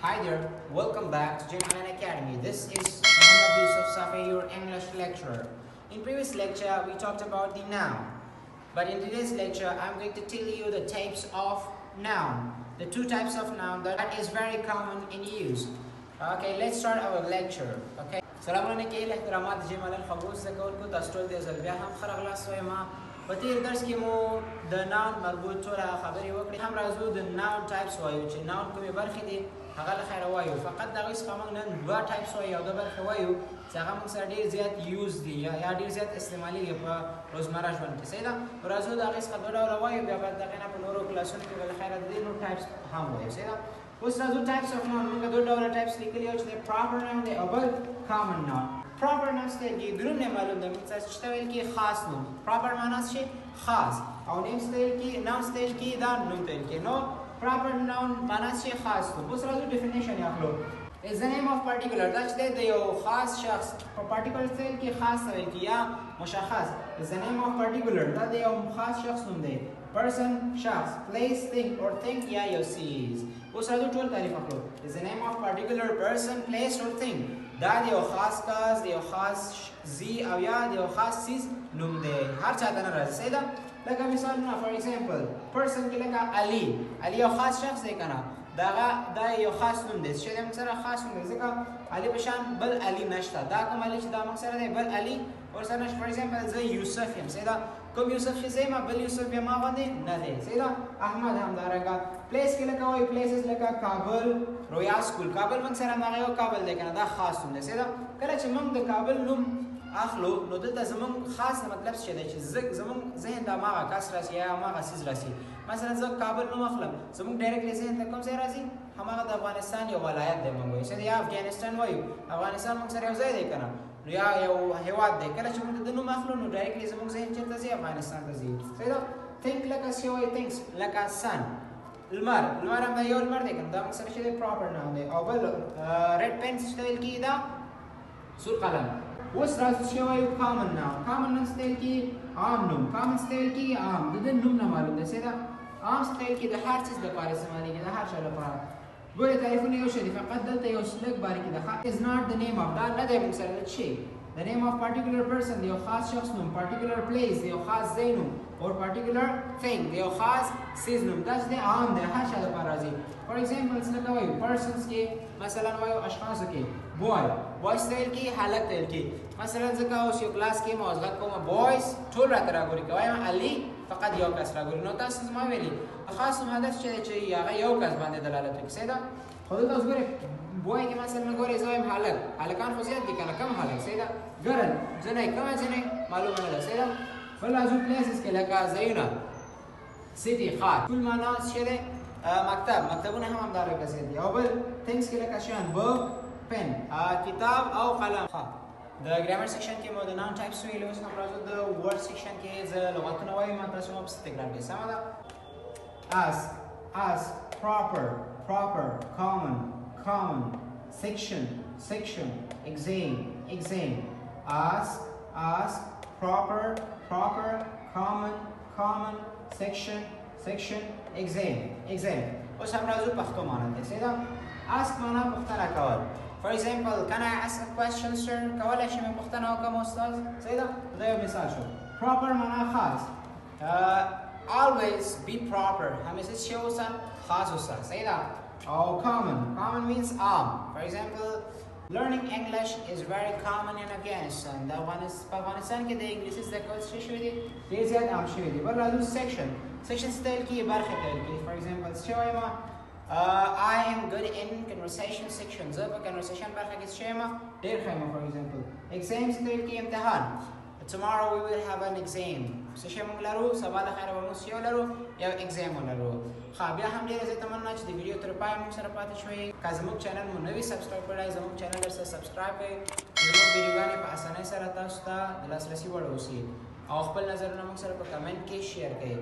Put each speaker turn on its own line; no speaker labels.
Hi there, welcome back to Gen Academy. This is Muhammad Yusuf Safi, your English lecturer. In previous lecture, we talked about the noun. But in today's lecture, I'm going to tell you the types of noun. The two types of noun that is very common in use. Okay, let's start our lecture. Okay. سلام علیکم احترامات جمال الخبوس زکولکو تاسو ته زل بیا هم خرغلاس وایم. په تیر درس کې مو د ناون مربوط ټوله خبرې وکړې. هم راځو د ناون ټایپس وایو چې ناون کومې برخې دي هغه له خیره وایو. فقط د هغوی څخه موږ نن دوه ټایپس وایو او دوه برخې وایو چې هغه موږ سره ډېر زیات یوز دي یا ډېر زیات استعمالېږي په روزمره ژوند کې. صحیح ده؟ نو راځو د هغې څخه دوه ډوله وایو، بیا به د هغې نه په نورو کلاسونو کې به له خیره د دې نور ټایپس هم وایو. صحیح ده؟ اوس راځو ټایپس اف ناون. موږ دوه ډوله ټایپس لیکلي یو چې دی پراپر ناون دی او بل کامن ناون. پراپر ناون څه دی؟ دروند نه معلوم ده موږ چې ته ویل کې خاص نوم. پراپر معنا څه خاص او نیم څه ویل کې ناون څه ویل کې دا نوم ته ویل کې. نو proper noun معنا څه خاص نوم. اوس راځو ډیفینیشن یې اخلو. is the name of particular دا چې د یو خاص شخص په particular څه ویل کې خاص څه ویل کې یا مشخص. is the name of particular دا د یو خاص شخص نوم دی. person شخص place thing or thing یا یو سیز. اوس راځو ټول تعریف اخلو. is the name of particular person place or thing دا د یو خاص کس د یو خاص زی او یا د یو خاص چیز نوم دی. هر چا ته نه راځي. صحیح ده؟ لکه مثالونه فار ایگزامپل پرسن کې لکه علي یو خاص شخص دی که نه دا یو خاص نوم دی چې موږ سره خاص نوم دی ځکه علي په شان بل علي نشته. دا کوم علي چې دا موږ سره دی بل علي ورسره نشته. فار ایگزامپل زه یوسف یم. صحیح ده؟ کوم یوسف چې زه یم بل یوسف بیا ما باندې نه دی. صحیح ده؟ احمد همدارنګه پلیس کې لکه وایي پلیسز لکه کابل رویا سکول. کابل موږ سره همدغه یو کابل دی که نه دا خاص نوم دی. صحیح ده؟ کله چې موږ د کابل نوم اخلو نو دلته زمونږ خاص مطلب څه دی چې زمونږ ذهن ته هماغه کس راسي یا هماغه څیز راسي. مثلا زه کابل نوم اخلم زمونږ ډایرکټلی ذهن ته کوم ځای راځي هماغه د افغانستان یو ولایت دی. موږ وایو یا افغانستان وایو افغانستان موږ سره یو ځای دی که نه نو یا یو هېواد دی. کله چې موږ د نوم اخلو نو ډایرکټلی زمونږ ذهن چېرته ځي افغانستان ته ځي. صحیح ده؟ تھنک لکه څه وایي تھنکس لکه سن لمر هم دا یو لمر دی که نه دا موږ سره چې دی پراپر ناون دی. او بل ریډ پین چې ته ویل کېږي دا سور قلم. اوس راځو چې وایو کامن ناون. کامن نوم څه ته ویل کېږي؟ عام نوم. کامن څه ته ویل کېږي؟ عام. د ده نوم نه معلوم دی. صحیح ده؟ عام څه ته ویل کېږي؟ د هر څیز لپاره استعمالېږي د هر چا لپاره. ګورې تعریفونه یو شی دي فقط دلته یو لږ باریکي ده. is not the name of دا نه دی موږ سره نه شي. the name of particular person د یو خاص شخص نوم. particular place د یو خاص ځای نوم. or particular thing د یو خاص څیز نوم. دا چې دی عام دی هر چا لپاره راځي. فار ایگزامپل لکه وایو persons کې مثلا وایو اشخاصو کې boys ته ویل کېږي هلک ته ویل کېږي. مثلا ځکه اوس یو کلاس کې ما غږ کوم boys ټول راته راګوري که وایم علي فقط یو کس راګوري. نو تاسو زما ویلي خاص نوم هدف چې دی چې هغه یو کس باندې دلالت وکړي. صحیح ده؟ خو دلته اوس ګورئ بوی کې مثلا ګورئ زه وایم هلک هلکان خو زیات دي که نه کم هلک. صحیح ده؟ ګرل ځنی کومه ځنی معلومه نه ده. صحیح ده؟ بل راځو پلیسز کې لکه ځایونه سیټي ښار. ټول معنا څه دی؟ مکتبونه هم همدارنګه ځای دي. او بل تھنکس کې لکه شیان بک پن کتاب او قلم. د ګرامر سیکشن کې مو د ناون ټایپس ویلي. اوس هم راځو د ورډ سیکشن کې زه لغتونه وایم تاسو مو پسې تکرار کړئ. سمه ده؟ ask proper common section exam ask proper common section exam. اوس هم راځو پښتو معنا ته. صحیح ده؟ ask معنا پوښتنه کول. For example, can I ask a question sir؟ کولی شم پوښتنه وکړم استاد. صحیح ده؟ دا یو مثال شو. proper معنا خاص. always be proper همیشه څه اوسه خاص اوسه. صحیح ده؟ او common means عام. For example, learning English is very common in Afghanistan. په افغانستان کې د انګلیسي زده کول څه شوي دي؟ ډېر زیات عام شوي دي. بل راځو section څه ته ویل کېږي؟ برخې ته ویل کېږي. For example څه وایم I am good in conversation section. زه په conversation برخه کې څه یم ډېر ښه یم. For example exam څه ته ویل کېږي؟ امتحان. tomorrow we will have an exam. څه شی موږ لرو؟ سبا د خیره به موږ څه لرو؟ یو exam ولرو. ښه بیا هم ډېره زیاته مننه چې د ویډیو تر پایه موږ سره پاتې شوئ. که زموږ چینل مو نه وي سبسکرایب کړی زموږ چینل درسره سبسکرایب کړئ. زموږ ویډیوګانې په اسانۍ سره تاسو ته د لاسرسي وړ اوسي او خپل نظرونه موږ سره په کمنټ کې شیر کړئ.